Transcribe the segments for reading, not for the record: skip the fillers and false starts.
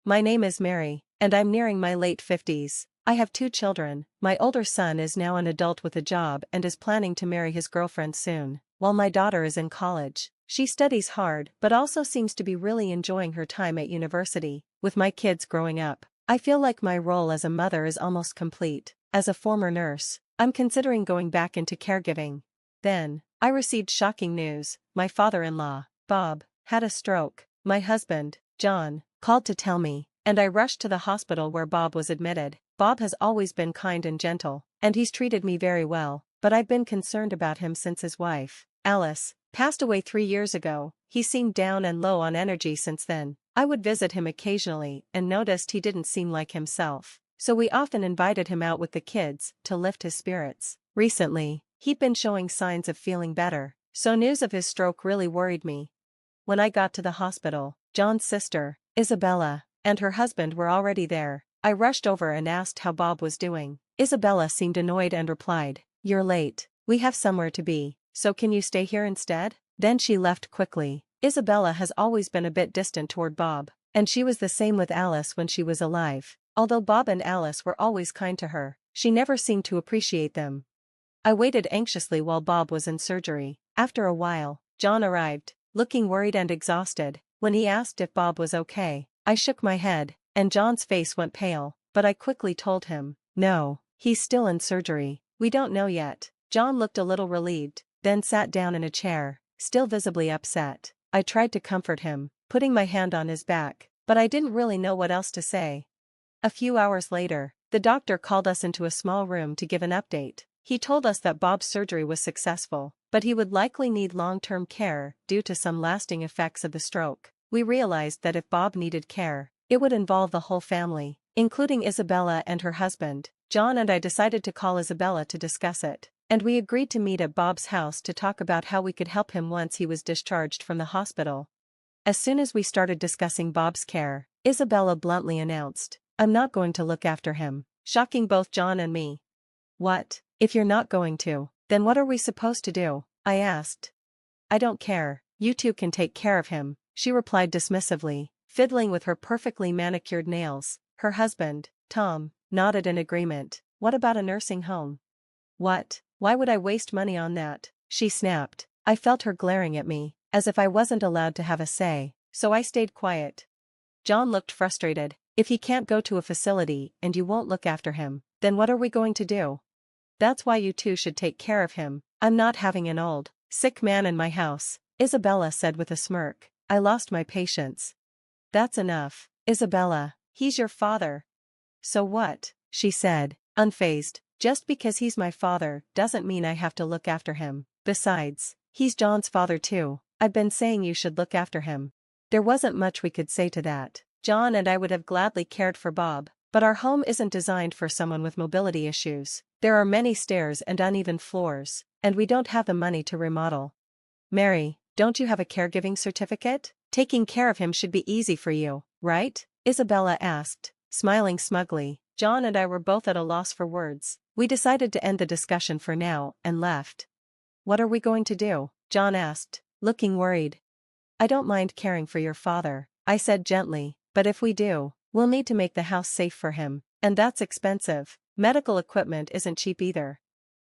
My name is Mary, and I'm nearing my late 50s. I have 2 children. My older son is now an adult with a job and is planning to marry his girlfriend soon, while my daughter is in college. She studies hard but also seems to be really enjoying her time at university. With my kids growing up, I feel like my role as a mother is almost complete. As a former nurse, I'm considering going back into caregiving. Then, I received shocking news. My father-in-law, Bob, had a stroke. My husband, John, called to tell me, and I rushed to the hospital where Bob was admitted. Bob has always been kind and gentle, and he's treated me very well, but I've been concerned about him since his wife, Alice, passed away 3 years ago. He seemed down and low on energy since then. I would visit him occasionally and noticed he didn't seem like himself, so we often invited him out with the kids to lift his spirits. Recently, he'd been showing signs of feeling better, so news of his stroke really worried me. When I got to the hospital, John's sister, Isabella, and her husband were already there. I rushed over and asked how Bob was doing. Isabella seemed annoyed and replied, "You're late. We have somewhere to be, so can you stay here instead?" Then she left quickly. Isabella has always been a bit distant toward Bob, and she was the same with Alice when she was alive. Although Bob and Alice were always kind to her, she never seemed to appreciate them. I waited anxiously while Bob was in surgery. After a while, John arrived, looking worried and exhausted. When he asked if Bob was okay, I shook my head, and John's face went pale, but I quickly told him, "No, he's still in surgery. We don't know yet." John looked a little relieved, then sat down in a chair, still visibly upset. I tried to comfort him, putting my hand on his back, but I didn't really know what else to say. A few hours later, the doctor called us into a small room to give an update. He told us that Bob's surgery was successful, but he would likely need long-term care due to some lasting effects of the stroke. We realized that if Bob needed care, it would involve the whole family, including Isabella and her husband. John and I decided to call Isabella to discuss it, and we agreed to meet at Bob's house to talk about how we could help him once he was discharged from the hospital. As soon as we started discussing Bob's care, Isabella bluntly announced, "I'm not going to look after him," shocking both John and me. "What? If you're not going to, then what are we supposed to do?" I asked. "I don't care, you two can take care of him," she replied dismissively, fiddling with her perfectly manicured nails. Her husband, Tom, nodded in agreement. "What about a nursing home?" "What? Why would I waste money on that?" she snapped. I felt her glaring at me, as if I wasn't allowed to have a say, so I stayed quiet. John looked frustrated. "If he can't go to a facility and you won't look after him, then what are we going to do? That's why you two should take care of him. I'm not having an old, sick man in my house," Isabella said with a smirk. I lost my patience. "That's enough, Isabella. He's your father." "So what?" she said, unfazed. "Just because he's my father doesn't mean I have to look after him. Besides, he's John's father too. I've been saying you should look after him." There wasn't much we could say to that. John and I would have gladly cared for Bob, but our home isn't designed for someone with mobility issues. There are many stairs and uneven floors, and we don't have the money to remodel. "Mary, don't you have a caregiving certificate? Taking care of him should be easy for you, right?" Isabella asked, smiling smugly. John and I were both at a loss for words. We decided to end the discussion for now and left. "What are we going to do?" John asked, looking worried. "I don't mind caring for your father," I said gently, "but if we do, we'll need to make the house safe for him, and that's expensive. Medical equipment isn't cheap either."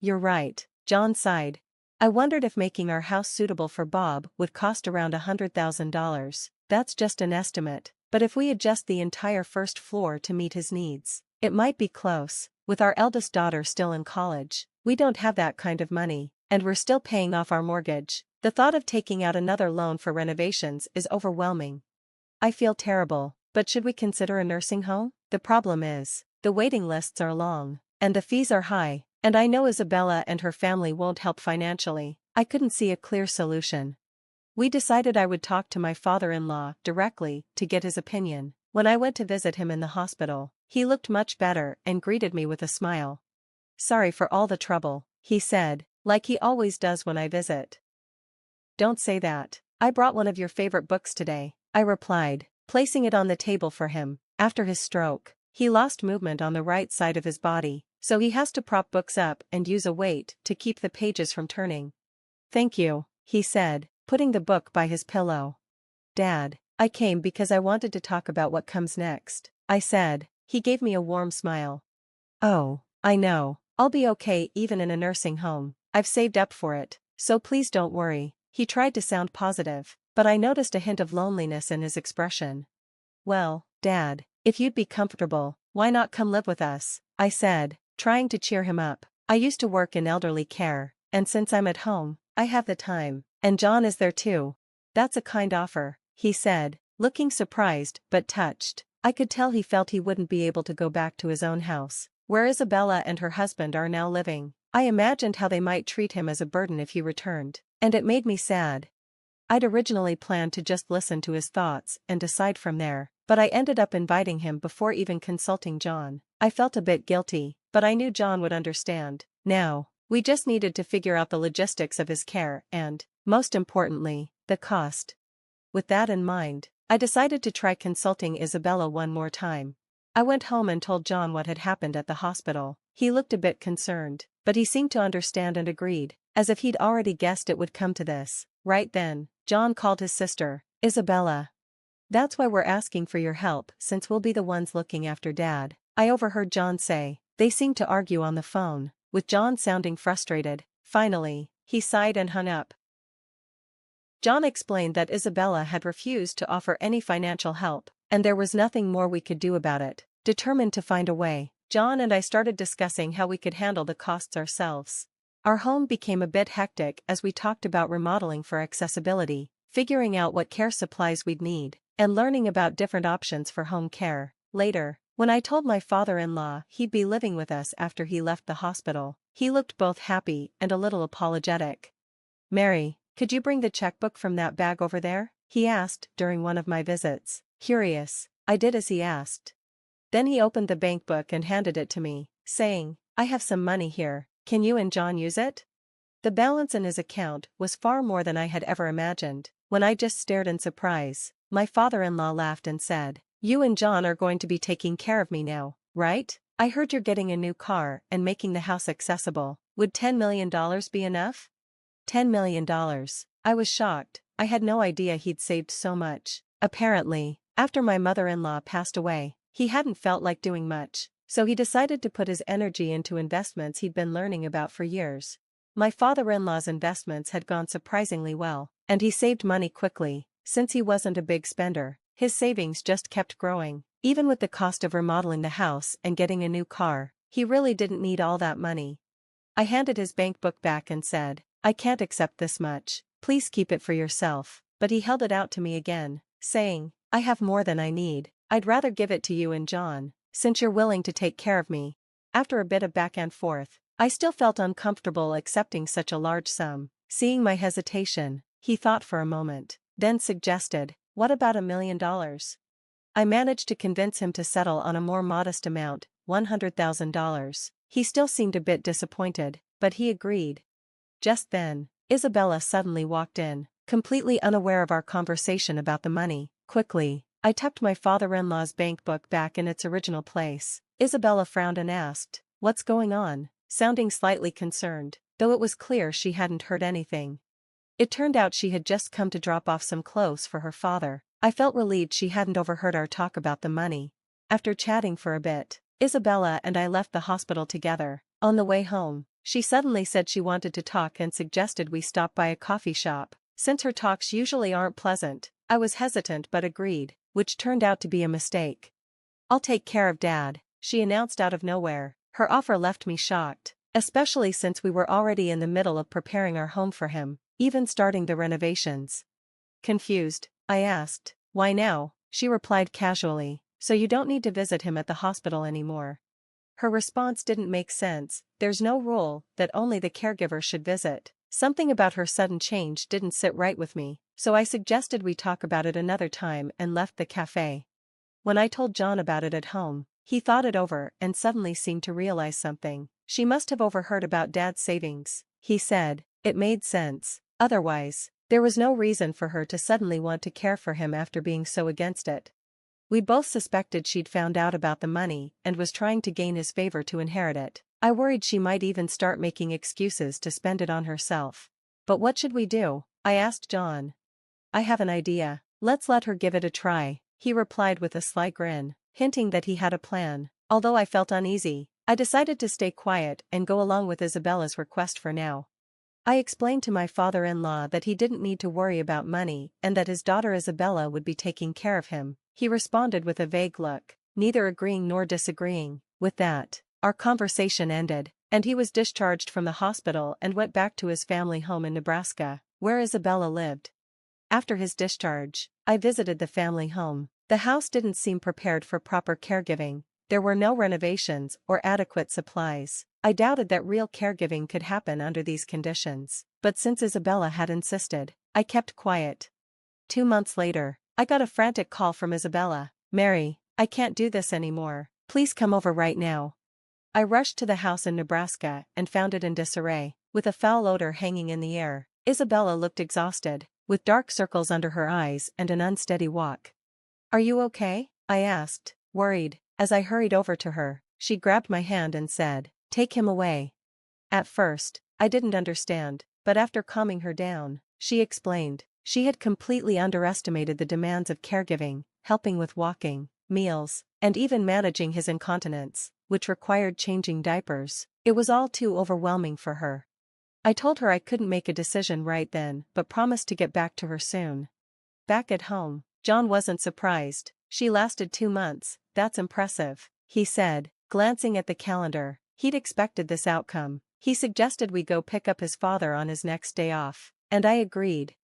"You're right," John sighed. I wondered if making our house suitable for Bob would cost around $100,000. That's just an estimate, but if we adjust the entire first floor to meet his needs, it might be close. With our eldest daughter still in college, we don't have that kind of money, and we're still paying off our mortgage. The thought of taking out another loan for renovations is overwhelming. I feel terrible, but should we consider a nursing home? The problem is, the waiting lists are long, and the fees are high, and I know Isabella and her family won't help financially. I couldn't see a clear solution. We decided I would talk to my father-in-law directly to get his opinion. When I went to visit him in the hospital, he looked much better and greeted me with a smile. "Sorry for all the trouble," he said, like he always does when I visit. "Don't say that. I brought one of your favorite books today," I replied, placing it on the table for him. After his stroke, he lost movement on the right side of his body, so he has to prop books up and use a weight to keep the pages from turning. "Thank you," he said, putting the book by his pillow. "Dad, I came because I wanted to talk about what comes next, I said. He gave me a warm smile. Oh, I know. I'll be okay even in a nursing home. I've saved up for it, so please don't worry. He tried to sound positive, but I noticed a hint of loneliness in his expression. Well, Dad, if you'd be comfortable, why not come live with us? I said, trying to cheer him up. I used to work in elderly care, and since I'm at home, I have the time, and John is there too. That's a kind offer, he said, looking surprised but touched. I could tell he felt he wouldn't be able to go back to his own house, where Isabella and her husband are now living. I imagined how they might treat him as a burden if he returned, and it made me sad. I'd originally planned to just listen to his thoughts and decide from there, but I ended up inviting him before even consulting John. I felt a bit guilty, but I knew John would understand. Now, we just needed to figure out the logistics of his care and, most importantly, the cost. With that in mind, I decided to try consulting Isabella one more time. I went home and told John what had happened at the hospital. He looked a bit concerned, but he seemed to understand and agreed, as if he'd already guessed it would come to this. Right then, John called his sister, Isabella. That's why we're asking for your help, since we'll be the ones looking after Dad, I overheard John say. They seemed to argue on the phone, with John sounding frustrated. Finally, he sighed and hung up. John explained that Isabella had refused to offer any financial help, and there was nothing more we could do about it. Determined to find a way, John and I started discussing how we could handle the costs ourselves. Our home became a bit hectic as we talked about remodeling for accessibility, figuring out what care supplies we'd need, and learning about different options for home care. Later, when I told my father-in-law he'd be living with us after he left the hospital, he looked both happy and a little apologetic. Mary, could you bring the checkbook from that bag over there? He asked during one of my visits. Curious, I did as he asked. Then he opened the bank book and handed it to me, saying, I have some money here, can you and John use it? The balance in his account was far more than I had ever imagined. When I just stared in surprise, my father-in-law laughed and said, You and John are going to be taking care of me now, right? I heard you're getting a new car and making the house accessible. Would $10 million be enough? $10 million. I was shocked. I had no idea he'd saved so much. Apparently, after my mother-in-law passed away, he hadn't felt like doing much, so he decided to put his energy into investments he'd been learning about for years. My father-in-law's investments had gone surprisingly well, and he saved money quickly. Since he wasn't a big spender, his savings just kept growing. Even with the cost of remodeling the house and getting a new car, he really didn't need all that money. I handed his bank book back and said, I can't accept this much, please keep it for yourself, but he held it out to me again, saying, I have more than I need. I'd rather give it to you and John, since you're willing to take care of me. After a bit of back and forth, I still felt uncomfortable accepting such a large sum. Seeing my hesitation, he thought for a moment, then suggested, what about $1 million? I managed to convince him to settle on a more modest amount, $100,000. He still seemed a bit disappointed, but he agreed. Just then, Isabella suddenly walked in, completely unaware of our conversation about the money. Quickly, I tucked my father-in-law's bank book back in its original place. Isabella frowned and asked, What's going on? Sounding slightly concerned, though it was clear she hadn't heard anything. It turned out she had just come to drop off some clothes for her father. I felt relieved she hadn't overheard our talk about the money. After chatting for a bit, Isabella and I left the hospital together. On the way home, she suddenly said she wanted to talk and suggested we stop by a coffee shop. Since her talks usually aren't pleasant, I was hesitant but agreed, which turned out to be a mistake. I'll take care of Dad, she announced out of nowhere. Her offer left me shocked, especially since we were already in the middle of preparing our home for him, even starting the renovations. Confused, I asked, Why now? She replied casually, So you don't need to visit him at the hospital anymore. Her response didn't make sense. There's no rule that only the caregiver should visit. Something about her sudden change didn't sit right with me, so I suggested we talk about it another time and left the cafe. When I told John about it at home, he thought it over and suddenly seemed to realize something. She must have overheard about Dad's savings, he said. It made sense. Otherwise, there was no reason for her to suddenly want to care for him after being so against it. We both suspected she'd found out about the money and was trying to gain his favor to inherit it. I worried she might even start making excuses to spend it on herself. But what should we do? I asked John. I have an idea. "Let's let her give it a try," he replied with a sly grin, hinting that he had a plan. Although I felt uneasy, I decided to stay quiet and go along with Isabella's request for now. I explained to my father-in-law that he didn't need to worry about money and that his daughter Isabella would be taking care of him. He responded with a vague look, neither agreeing nor disagreeing. With that, our conversation ended, and he was discharged from the hospital and went back to his family home in Nebraska, where Isabella lived. After his discharge, I visited the family home. The house didn't seem prepared for proper caregiving. There were no renovations or adequate supplies. I doubted that real caregiving could happen under these conditions, but since Isabella had insisted, I kept quiet. 2 months later, I got a frantic call from Isabella. "Mary, I can't do this anymore. Please come over right now." I rushed to the house in Nebraska and found it in disarray, with a foul odor hanging in the air. Isabella looked exhausted, with dark circles under her eyes and an unsteady walk. "Are you okay?" I asked, worried. As I hurried over to her, she grabbed my hand and said, "Take him away." At first, I didn't understand, but after calming her down, she explained. She had completely underestimated the demands of caregiving, helping with walking, meals, and even managing his incontinence, which required changing diapers. It was all too overwhelming for her. I told her I couldn't make a decision right then, but promised to get back to her soon. Back at home, John wasn't surprised. "She lasted 2 months, that's impressive," he said, glancing at the calendar. He'd expected this outcome. He suggested we go pick up his father on his next day off, and I agreed.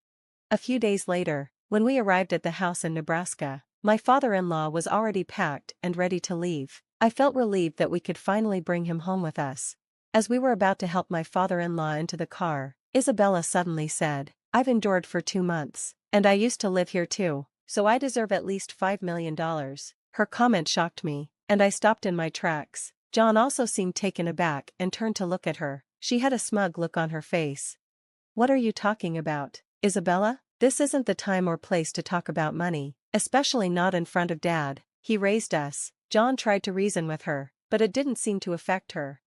A few days later, when we arrived at the house in Nebraska, my father-in-law was already packed and ready to leave. I felt relieved that we could finally bring him home with us. As we were about to help my father-in-law into the car, Isabella suddenly said, "I've endured for 2 months, and I used to live here too, so I deserve at least $5 million. Her comment shocked me, and I stopped in my tracks. John also seemed taken aback and turned to look at her. She had a smug look on her face. "What are you talking about, Isabella? This isn't the time or place to talk about money, especially not in front of Dad. He raised us." John tried to reason with her, but it didn't seem to affect her.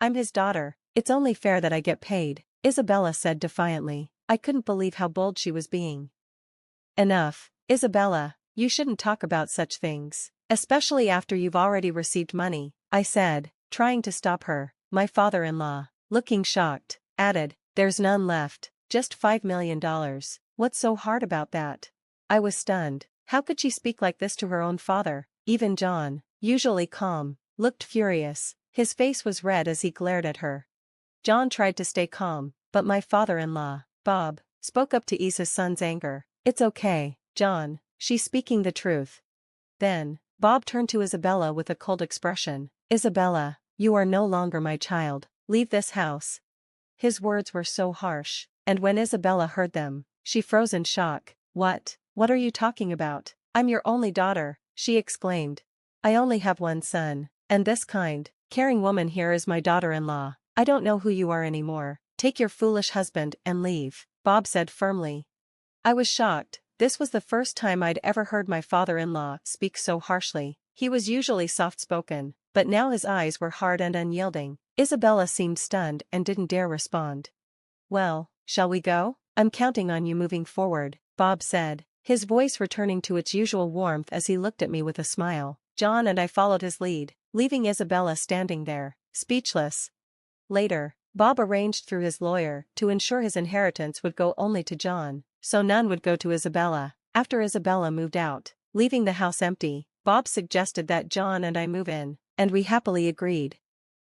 "I'm his daughter. It's only fair that I get paid," Isabella said defiantly. I couldn't believe how bold she was being. "Enough, Isabella, you shouldn't talk about such things, especially after you've already received money," I said, trying to stop her. My father-in-law, looking shocked, added, "There's none left, just $5 million. What's so hard about that?" I was stunned. How could she speak like this to her own father? Even John, usually calm, looked furious. His face was red as he glared at her. John tried to stay calm, but my father-in-law, Bob, spoke up to ease his son's anger. "It's okay, John, she's speaking the truth." Then, Bob turned to Isabella with a cold expression. "Isabella, you are no longer my child. Leave this house." His words were so harsh, and when Isabella heard them, she froze in shock. What are you talking about? I'm your only daughter," she exclaimed. "I only have one son, and this kind, caring woman here is my daughter-in-law. I don't know who you are anymore. Take your foolish husband and leave," Bob said firmly. I was shocked. This was the first time I'd ever heard my father-in-law speak so harshly. He was usually soft-spoken, but now his eyes were hard and unyielding. Isabella seemed stunned and didn't dare respond. "Well, shall we go? I'm counting on you moving forward," Bob said, his voice returning to its usual warmth as he looked at me with a smile. John and I followed his lead, leaving Isabella standing there, speechless. Later, Bob arranged through his lawyer to ensure his inheritance would go only to John, so none would go to Isabella. After Isabella moved out, leaving the house empty, Bob suggested that John and I move in, and we happily agreed.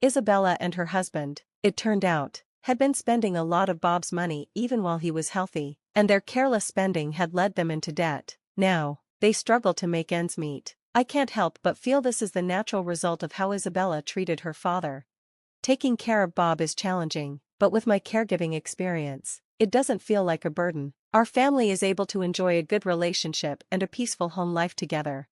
Isabella and her husband, it turned out, had been spending a lot of Bob's money even while he was healthy, and their careless spending had led them into debt. Now, they struggle to make ends meet. I can't help but feel this is the natural result of how Isabella treated her father. Taking care of Bob is challenging, but with my caregiving experience, it doesn't feel like a burden. Our family is able to enjoy a good relationship and a peaceful home life together.